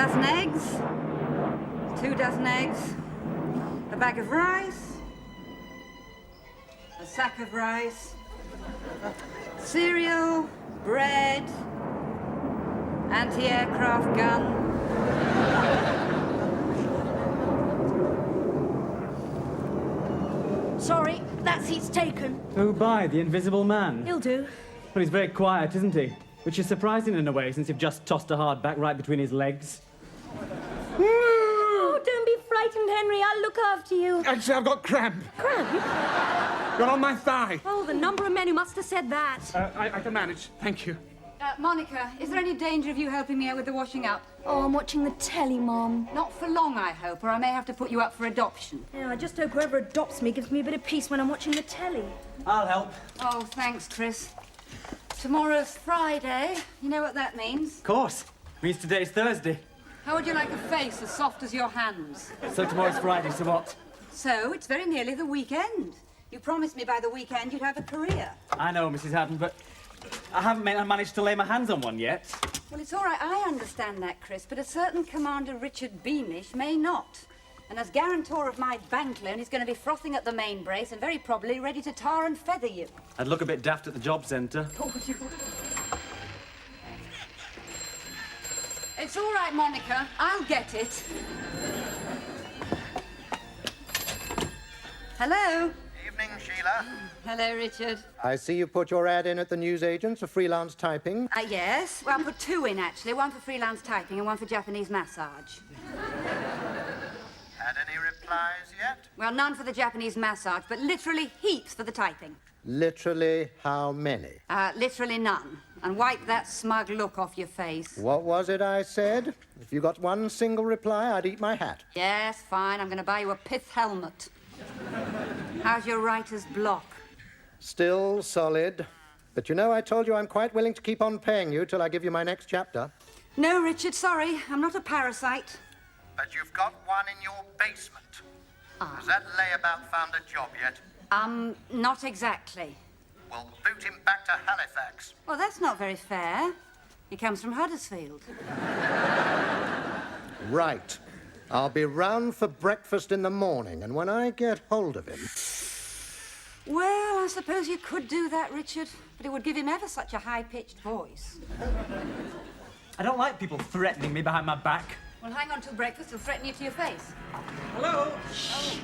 dozen eggs, 2 dozen eggs, a bag of rice, a sack of rice, cereal, bread, anti-aircraft gun. Sorry, that seat's taken. Oh, by the invisible man. He'll do. But he's very quiet, isn't he? Which is surprising in a way, since you've just tossed a hardback right between his legs. Oh, don't be frightened, Henry. I'll look after you. Actually, I've got cramp. Cramp? Got on my thigh. Oh, the number of men who must have said that. I can manage. Thank you. Monica, is there any danger of you helping me out with the washing up? Oh, I'm watching the telly, Mom. Not for long, I hope, or I may have to put you up for adoption. Yeah, I just hope whoever adopts me gives me a bit of peace when I'm watching the telly. I'll help. Oh, thanks, Chris. Tomorrow's Friday. You know what that means? Of course. Means today's Thursday. How would you like a face as soft as your hands? So tomorrow's Friday, so what? So, it's very nearly the weekend. You promised me by the weekend you'd have a career. I know, Mrs. Haddon, but I haven't managed to lay my hands on one yet. Well, it's all right, I understand that, Chris, but a certain Commander Richard Beamish may not. And as guarantor of my bank loan, he's going to be frothing at the main brace and very probably ready to tar and feather you. I'd look a bit daft at the job centre. Oh, you... It's all right, Monica. I'll get it. Hello? Evening, Sheila. Hello, Richard. I see you put your ad in at the newsagents for freelance typing. Yes. Well, I put 2 in, actually. 1 for freelance typing and 1 for Japanese massage. Had any replies yet? Well, none for the Japanese massage, but literally heaps for the typing. Literally how many? Literally none. And wipe that smug look off your face. What was it I said? If you got one single reply, I'd eat my hat. Yes, fine. I'm going to buy you a pith helmet. How's your writer's block? Still solid. But you know, I told you I'm quite willing to keep on paying you till I give you my next chapter. No, Richard, sorry. I'm not a parasite. But you've got one in your basement. Has that layabout found a job yet? Not exactly. We'll boot him back to Halifax. Well, that's not very fair. He comes from Huddersfield. Right. I'll be round for breakfast in the morning, and when I get hold of him... Well, I suppose you could do that, Richard, but it would give him ever such a high-pitched voice. I don't like people threatening me behind my back. Well, hang on till breakfast. He'll threaten you to your face. Hello? Oh.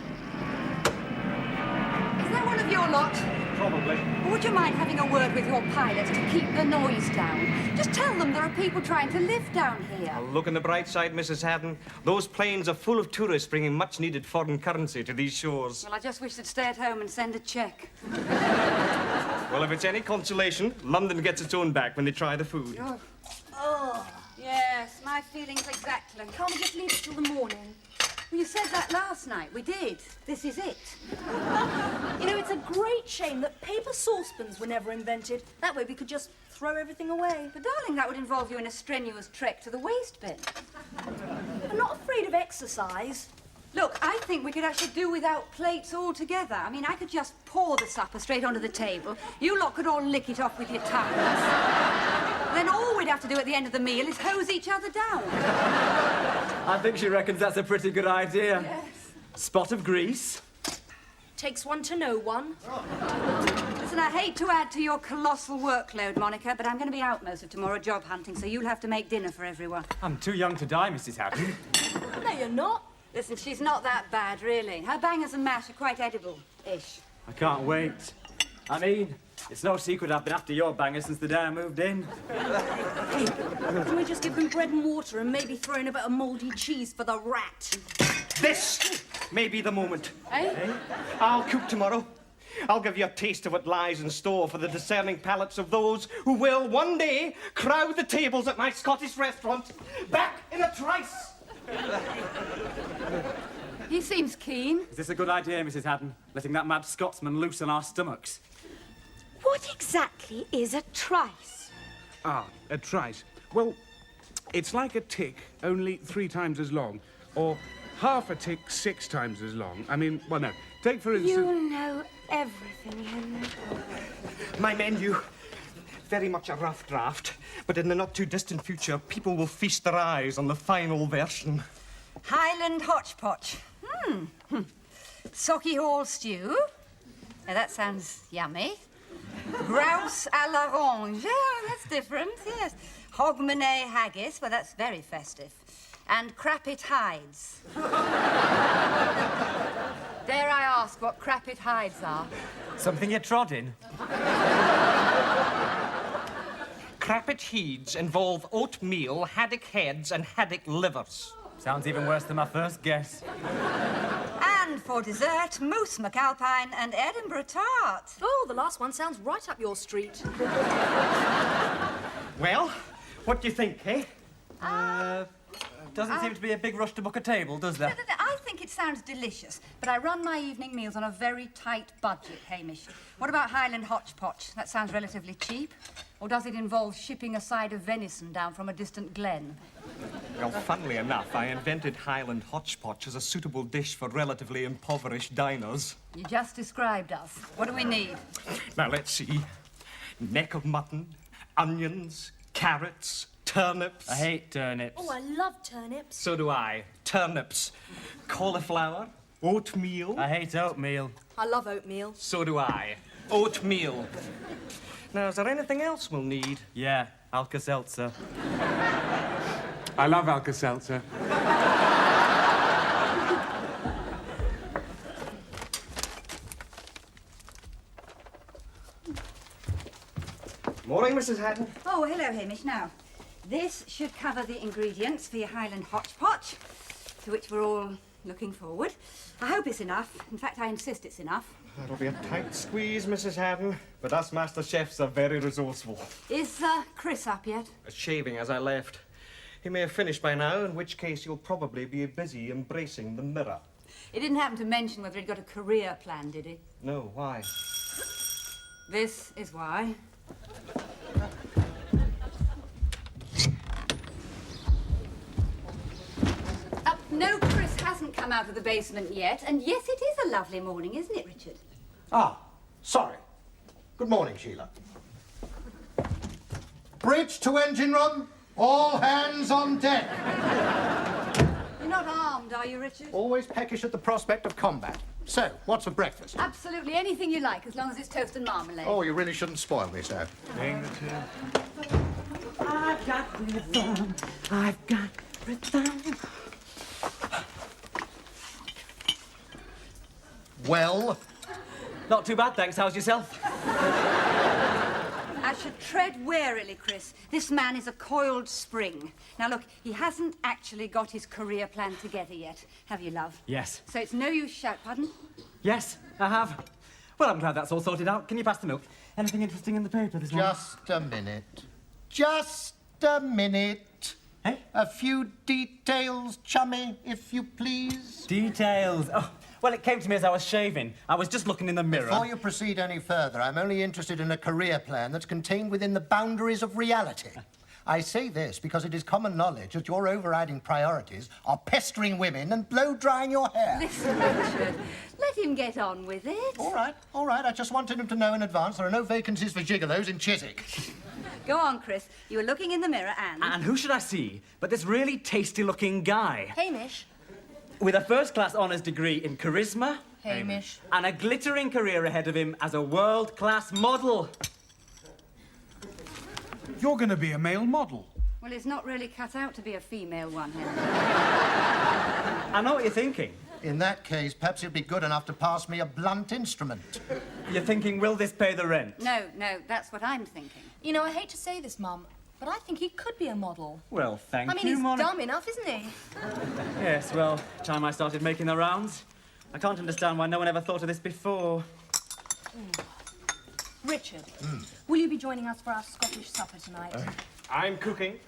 Is that one of your lot? Probably. Would you mind having a word with your pilots to keep the noise down? Just tell them there are people trying to live down here. Well, look on the bright side, Mrs. Haddon. Those planes are full of tourists bringing much-needed foreign currency to these shores. Well, I just wish they'd stay at home and send a cheque. Well, if it's any consolation, London gets its own back when they try the food. Oh, yes, my feelings exactly. Can't we just leave it till the morning? Well, you said that last night. We did. This is it. You know, it's a great shame that paper saucepans were never invented. That way we could just throw everything away. But, darling, that would involve you in a strenuous trek to the waste bin. I'm not afraid of exercise. Look, I think we could actually do without plates altogether. I mean, I could just pour the supper straight onto the table. You lot could all lick it off with your tongues. Then all we'd have to do at the end of the meal is hose each other down. I think she reckons that's a pretty good idea. Yes. Spot of grease. Takes one to know one. Listen, I hate to add to your colossal workload, Monica, but I'm going to be out most of tomorrow job hunting, so you'll have to make dinner for everyone. I'm too young to die, Mrs. Haddon. No, you're not. Listen, she's not that bad, really. Her bangers and mash are quite edible-ish. I can't wait. I mean, it's no secret I've been after your banger since the day I moved in. Hey, can we just give them bread and water and maybe throw in a bit of mouldy cheese for the rat? This may be the moment. Eh? I'll cook tomorrow. I'll give you a taste of what lies in store for the discerning palates of those who will one day crowd the tables at my Scottish restaurant back in a trice. He seems keen. Is this a good idea, Mrs. Haddon? Letting that mad Scotsman loose on our stomachs? What exactly is a trice? Ah, a trice. Well, it's like a tick, only 3 times as long. Or half a tick 6 times as long. I mean, well, no. Take, for instance... You know everything, Henry. My menu. very much a rough draft, but in the not-too-distant future, people will feast their eyes on the final version. Highland hotchpotch. Socky Hall stew. Now, that sounds yummy. Grouse à l'orange. Oh, that's different, yes. Hogmanay haggis. Well, that's very festive. And crappit hides. Dare I ask what crappit hides are? Something you trod in? Crappit heeds involve oatmeal, haddock heads, and haddock livers. Sounds even worse than my first guess. And for dessert, mousse McAlpine and Edinburgh tart. Oh, the last one sounds right up your street. Well, what do you think, eh? Doesn't seem to be a big rush to book a table, does there? I think it sounds delicious, but I run my evening meals on a very tight budget, Hamish. What about Highland hotchpotch? That sounds relatively cheap. Or does it involve shipping a side of venison down from a distant glen? Well, funnily enough, I invented Highland hotchpotch as a suitable dish for relatively impoverished diners. You just described us. What do we need? Now, let's see. Neck of mutton, onions, carrots, turnips. I hate turnips. Oh, I love turnips. So do I. Turnips. Cauliflower, oatmeal. I hate oatmeal. I love oatmeal. So do I. Oatmeal. Now, is there anything else we'll need? Yeah, Alka-Seltzer. I love Alka-Seltzer. Morning, Mrs. Hatton. Oh, hello, Hamish. Now, this should cover the ingredients for your Highland hotchpotch, to which we're all looking forward. I hope it's enough. In fact, I insist it's enough. That'll be a tight squeeze, Mrs. Hatton, but us master chefs are very resourceful. Is Chris up yet? Shaving as I left. He may have finished by now, in which case you'll probably be busy embracing the mirror. He didn't happen to mention whether he'd got a career plan, did he? No, why? This is why. No, Chris hasn't come out of the basement yet, and yes, it is a lovely morning, isn't it, Richard? Ah, sorry. Good morning, Sheila. Bridge to engine room. All hands on deck. You're not armed, are you, Richard? Always peckish at the prospect of combat. So, what's for breakfast? Absolutely anything you like, as long as it's toast and marmalade. Oh, you really shouldn't spoil me, sir. I've got rhythm. I've got rhythm. Well, Not too bad, thanks. How's yourself? I should tread warily, Chris. This man is a coiled spring. Now, look, he hasn't actually got his career plan together yet. Have you, love? Yes. So it's no use shout, pardon? Yes, I have. Well, I'm glad that's all sorted out. Can you pass the milk? Anything interesting in the paper this morning? just a minute. Just a minute. Hey? A few details, chummy, if you please. Details. Oh, well, it came to me as I was shaving. I was just looking in the mirror. Before you proceed any further, I'm only interested in a career plan that's contained within the boundaries of reality. I say this because it is common knowledge that your overriding priorities are pestering women and blow-drying your hair. Listen, Richard, let him get on with it. All right. I just wanted him to know in advance there are no vacancies for gigolos in Chiswick. Go on, Chris. You were looking in the mirror and... And who should I see but this really tasty-looking guy Hamish. with a first-class honours degree in charisma Hamish. and a glittering career ahead of him as a world-class model. You're going to be a male model. Well, it's not really cut out to be a female one, Henry. I know what you're thinking. In that case, perhaps you'd be good enough to pass me a blunt instrument. You're thinking, will this pay the rent? No, that's what I'm thinking. You know, I hate to say this, Mum, but I think he could be a model. Well, thank I mean, you, he's Monica. dumb enough, isn't he? Yes, well, time I started making the rounds. I can't understand why no one ever thought of this before. Richard, will you be joining us for our Scottish supper tonight? I'm cooking,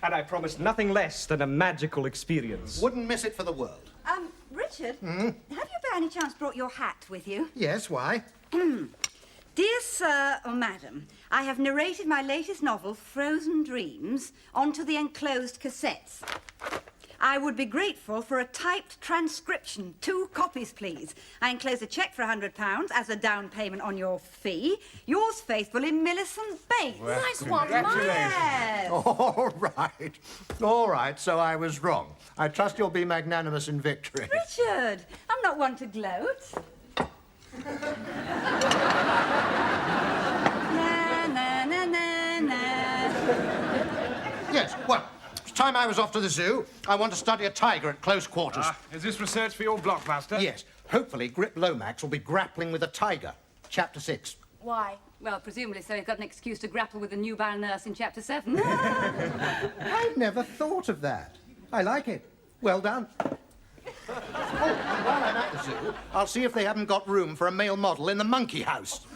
and I promise nothing less than a magical experience. Wouldn't miss it for the world. Richard, have you by any chance brought your hat with you? Yes, why? Dear Sir or Madam, I have narrated my latest novel, Frozen Dreams, onto the enclosed cassettes. I would be grateful for a typed transcription. 2 copies, please. I enclose a cheque for £100 as a down payment on your fee. Yours faithfully, Millicent Bates. Well, Nice one, congratulations. Yes. All right. All right, so I was wrong. I trust you'll be magnanimous in victory. Richard, I'm not one to gloat. Na, na, na, na, na. Yes, well, it's time I was off to the zoo. I want to study a tiger at close quarters. Is this research for your blockbuster? Yes, hopefully Grip Lomax will be grappling with a tiger. Chapter 6. Why? Well, presumably so he's got an excuse to grapple with the newborn nurse in Chapter 7. I never thought of that. I like it. Well done. Oh, and while I'm at the zoo, I'll see if they haven't got room for a male model in the monkey house.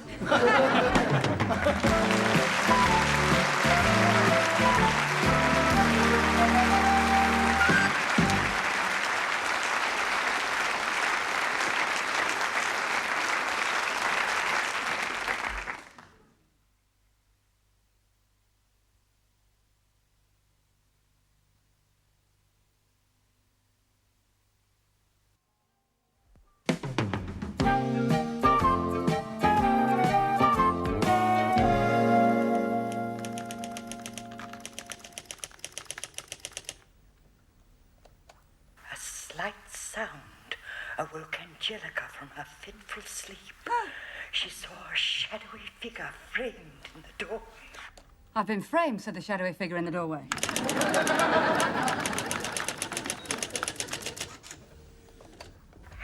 A slight sound awoke Angelica from her fitful sleep. She saw a shadowy figure framed in the doorway. I've been framed, said the shadowy figure in the doorway.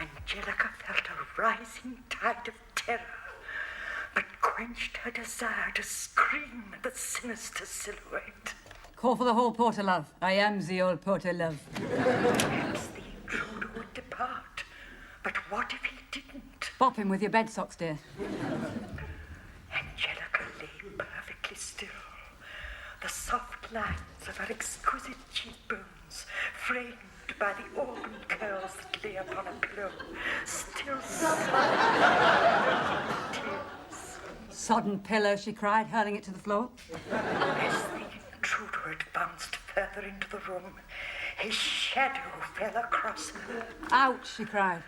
Angelica felt a rising tide of terror, but quenched her desire to scream at the sinister silhouette. Call for the hall porter, love. I am the old porter, love. Perhaps the intruder would depart, but what if he didn't? Bop him with your bed socks, dear. Angelica lay perfectly still. The soft lines of her exquisite cheekbones, framed by the auburn curls that lay upon a pillow, still sobbed tears. Sodden pillow, she cried, hurling it to the floor. As the intruder advanced further into the room, his shadow fell across her. Ouch, she cried.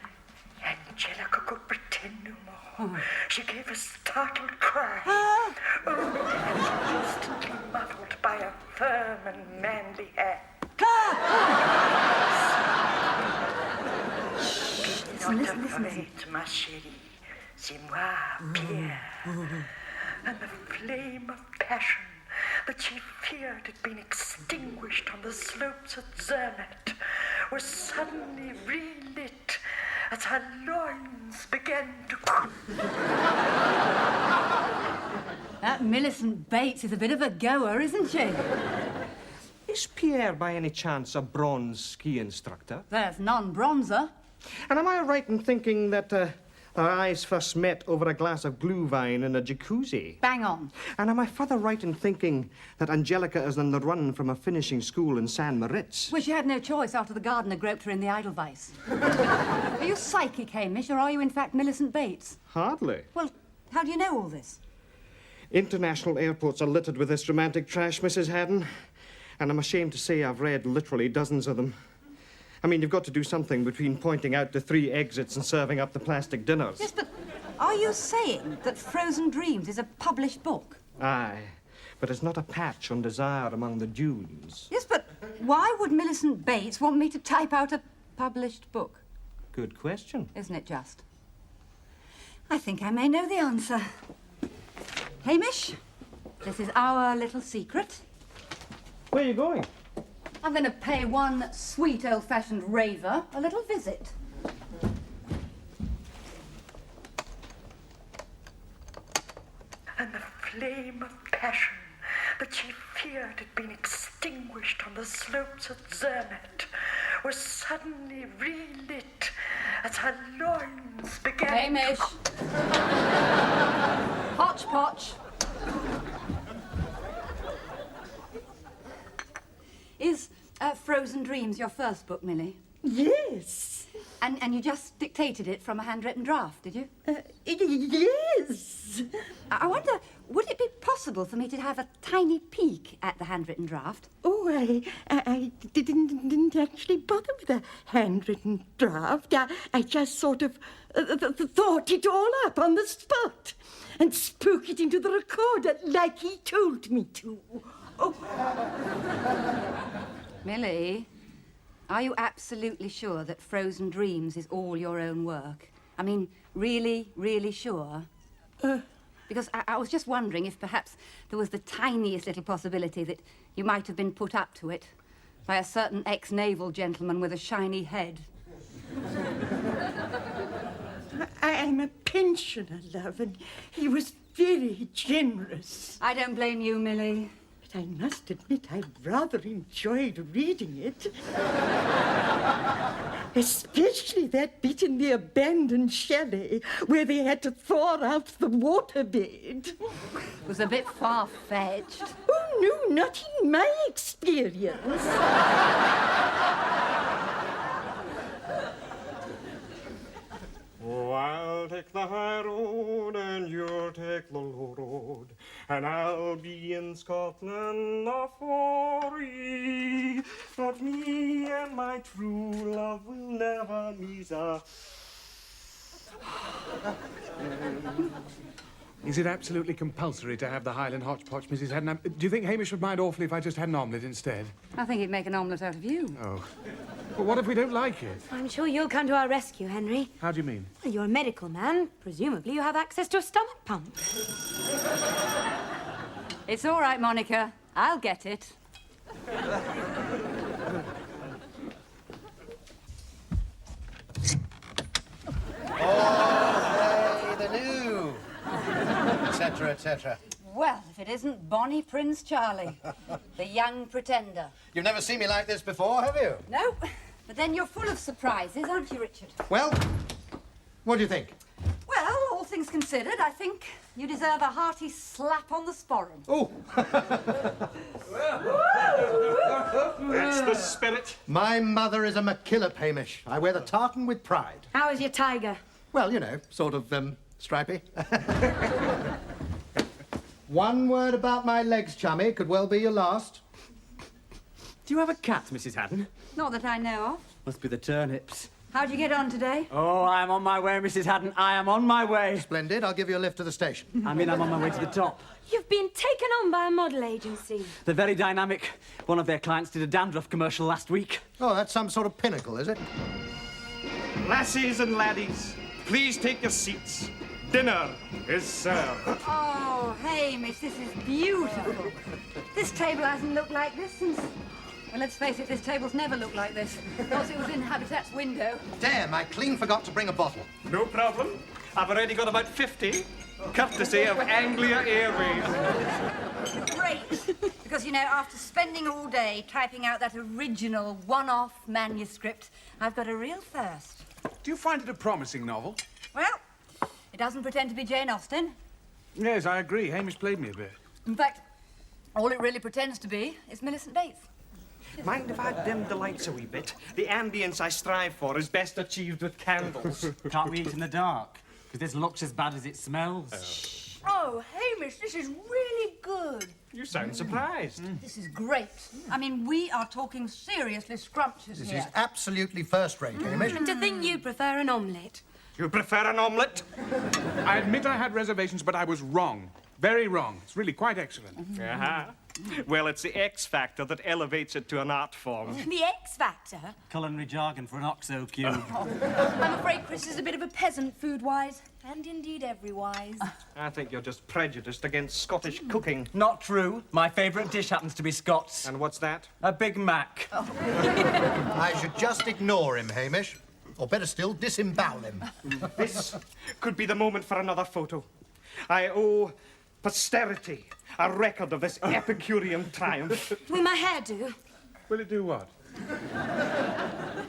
Angelica could pretend no more. She gave a startled cry, only to be instantly muffled by a firm and manly hand. Not afraid, ma chérie. C'est moi, Pierre. And the flame of passion that she feared had been extinguished on the slopes of Zermatt was suddenly relit as her loins began to That Millicent Bates is a bit of a goer, isn't she? Is Pierre, by any chance, a bronze ski instructor? There's none bronzer. And am I right in thinking that our eyes first met over a glass of glühwein in a jacuzzi? Bang on. And am I further right in thinking that Angelica is on the run from a finishing school in San Moritz? Well, she had no choice after the gardener groped her in the Edelweiss. Are you psychic, Hamish, or are you in fact Millicent Bates? Hardly. Well, how do you know all this? International airports are littered with this romantic trash, Mrs. Haddon. And I'm ashamed to say I've read literally dozens of them. I mean, you've got to do something between pointing out the 3 exits and serving up the plastic dinners. Yes, but are you saying that Frozen Dreams is a published book? Aye, but it's not a patch on desire among the dunes. Yes, but why would Millicent Bates want me to type out a published book? Good question. Isn't it just? I think I may know the answer. Hamish, this is our little secret. Where are you going? I'm going to pay one sweet old-fashioned raver a little visit. and the flame of passion that she feared had been extinguished on the slopes of Zermatt was suddenly relit as her loins began Hamish. Hodgepodge. Is Frozen Dreams your first book, Millie? Yes. And you just dictated it from a handwritten draft, did you? Yes. I wonder, would it be possible for me to have a tiny peek at the handwritten draft? Oh, I didn't actually bother with a handwritten draft. I just sort of thought it all up on the spot and spoke it into the recorder like he told me to. Oh. Millie, are you absolutely sure that Frozen Dreams is all your own work? I mean, really, really sure? Because I was just wondering if perhaps there was the tiniest little possibility that you might have been put up to it by a certain ex-naval gentleman with a shiny head. I'm a pensioner, love, and he was very generous. I don't blame you, Millie. But I must admit I rather enjoyed reading it. Especially that bit in the abandoned chalet where they had to thaw out the waterbed. It was a bit far-fetched. Oh, no, not in my experience. Oh, I'll take the high road and you'll take the low road, and I'll be in Scotland afore ye. But me and my true love will never meet a... Is it absolutely compulsory to have the Highland hotchpotch, Mrs. Haddon? Do you think Hamish would mind awfully if I just had an omelette instead? I think he'd make an omelette out of you. Oh. But what if we don't like it? I'm sure you'll come to our rescue, Henry. How do you mean? Well, you're a medical man. Presumably you have access to a stomach pump. It's all right, Monica. I'll get it. Oh, the new, etc., etc. Well, if it isn't Bonnie Prince Charlie, the young pretender. You've never seen me like this before, have you? No, but then you're full of surprises, aren't you, Richard? Well, what do you think? Well, all things considered, I think you deserve a hearty slap on the sporran. Oh, That's the spirit. my mother is a McKillop, Hamish. I wear the tartan with pride. How is your tiger? Well, you know, sort of, stripy. One word about my legs, chummy, could well be your last. Do you have a cat, Mrs. Haddon? Not that I know of. Must be the turnips. How'd you get on today? Oh, I am on my way, Mrs. Haddon. I am on my way. Splendid. I'll give you a lift to the station. I mean, I'm on my way to the top. You've been taken on by a model agency. They're very dynamic. One of their clients did a dandruff commercial last week. Oh, that's some sort of pinnacle, is it? Lassies and laddies, please take your seats. Dinner is served. Oh, Hamish, this is beautiful. This table hasn't looked like this since... Well, let's face it, this table's never looked like this. Once it was in Habitat's window. Damn, I clean forgot to bring a bottle. No problem. I've already got about 50, courtesy of Anglia Airways. Great. Because, you know, after spending all day typing out that original one-off manuscript, I've got a real thirst. Do you find it a promising novel? Well, it doesn't pretend to be Jane Austen. Yes, I agree. Hamish played me a bit. In fact, all it really pretends to be is Millicent Bates. Mind if I dim the lights a wee bit? The ambience I strive for is best achieved with candles. Can't we eat in the dark? Because this looks as bad as it smells. Oh, Hamish, this is really good. You sound surprised. This is great. I mean, we are talking seriously scrumptious This here. is absolutely first-rate, Hamish. And to think you prefer an omelette. You prefer an omelette? I admit I had reservations, but I was wrong. Very wrong. It's really quite excellent. Uh-huh. Well, it's the X factor that elevates it to an art form. The X Factor? Culinary jargon for an OXO cube. I'm afraid Chris is a bit of a peasant food-wise, and indeed every-wise. I think you're just prejudiced against Scottish cooking. Not true. My favourite dish happens to be Scots. And what's that? A Big Mac. I should just ignore him, Hamish. Or better still, disembowel him. This could be the moment for another photo. I owe posterity a record of this Epicurean triumph. Will my hair do? Will it do what?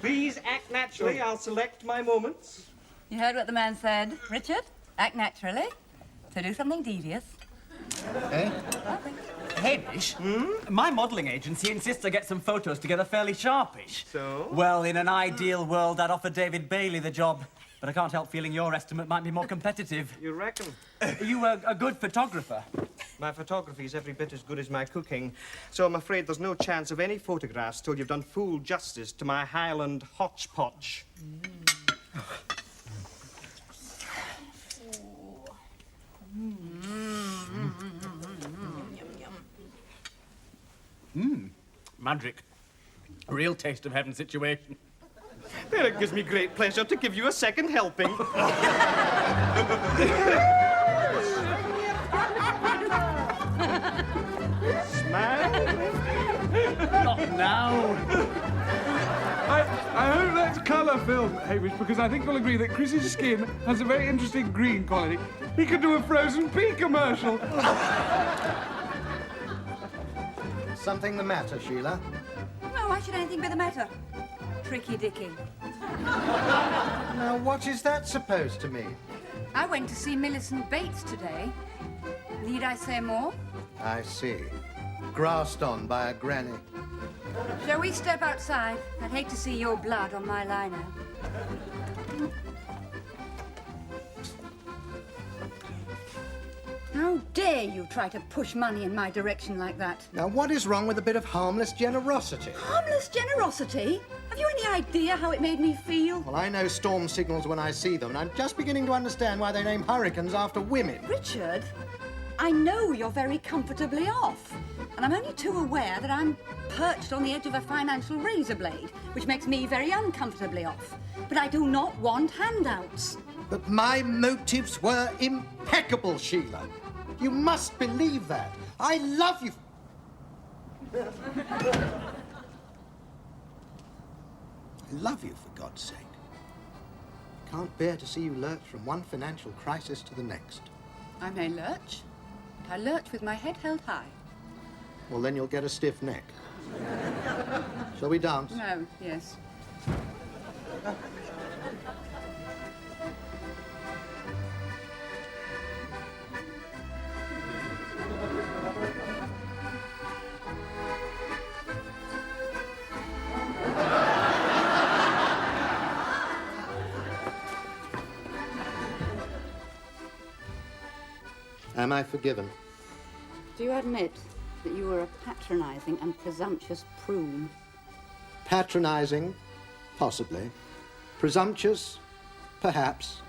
Please act naturally. I'll select my moments. You heard what the man said, Richard? Act naturally. To do something devious. Eh? Nothing. Hamish, my modelling agency insists I get some photos together fairly sharpish. So? Well, in an ideal world, I'd offer David Bailey the job. But I can't help feeling your estimate might be more competitive. You reckon? Are you a good photographer? My photography's every bit as good as my cooking, so I'm afraid there's no chance of any photographs till you've done full justice to my Highland hodgepodge. Magic. A real taste of heaven situation. Well, it gives me great pleasure to give you a second helping. Smile. Not now. I hope that's colour film, Hamish, because I think we'll agree that Chris's skin has a very interesting green quality. He could do a frozen pea commercial. Something the matter, Sheila? No, why should anything be the matter? Tricky Dicky. Now, what is that supposed to mean? I went to see Millicent Bates today. Need I say more? I see. Grassed on by a granny. Shall we step outside? I'd hate to see your blood on my liner. How dare you try to push money in my direction like that? Now, what is wrong with a bit of harmless generosity? Harmless generosity? Have you any idea how it made me feel? Well, I know storm signals when I see them, and I'm just beginning to understand why they name hurricanes after women. Richard, I know you're very comfortably off, and I'm only too aware that I'm perched on the edge of a financial razor blade, which makes me very uncomfortably off. But I do not want handouts. But my motives were impeccable, Sheila. You must believe that. I love you. I love you, for God's sake. Can't bear to see you lurch from one financial crisis to the next. I may lurch, but I lurch with my head held high. Well, then you'll get a stiff neck. Shall we dance? No, yes. Am I forgiven? Do you admit that you were a patronising and presumptuous prune? Patronising? Possibly. Presumptuous? Perhaps.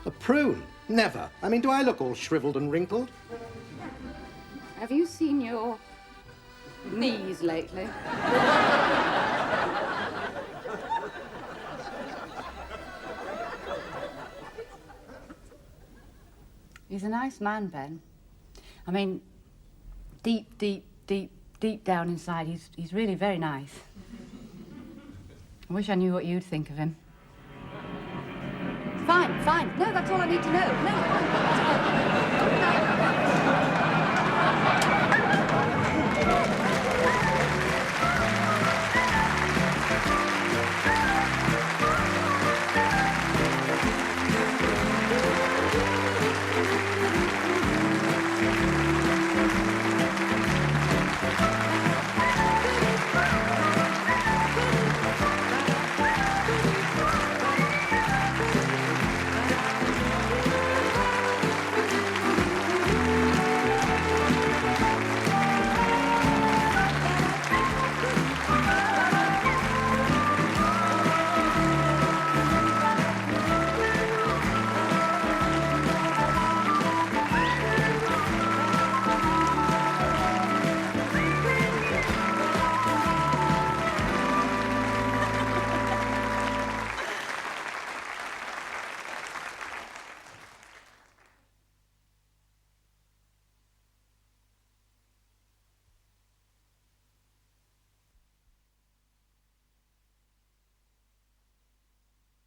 A prune? Never. I mean, do I look all shriveled and wrinkled? Have you seen your knees lately? He's a nice man, Ben. I mean, deep down inside, he's really very nice. I wish I knew what you'd think of him. Fine. No, that's all I need to know. No, fine.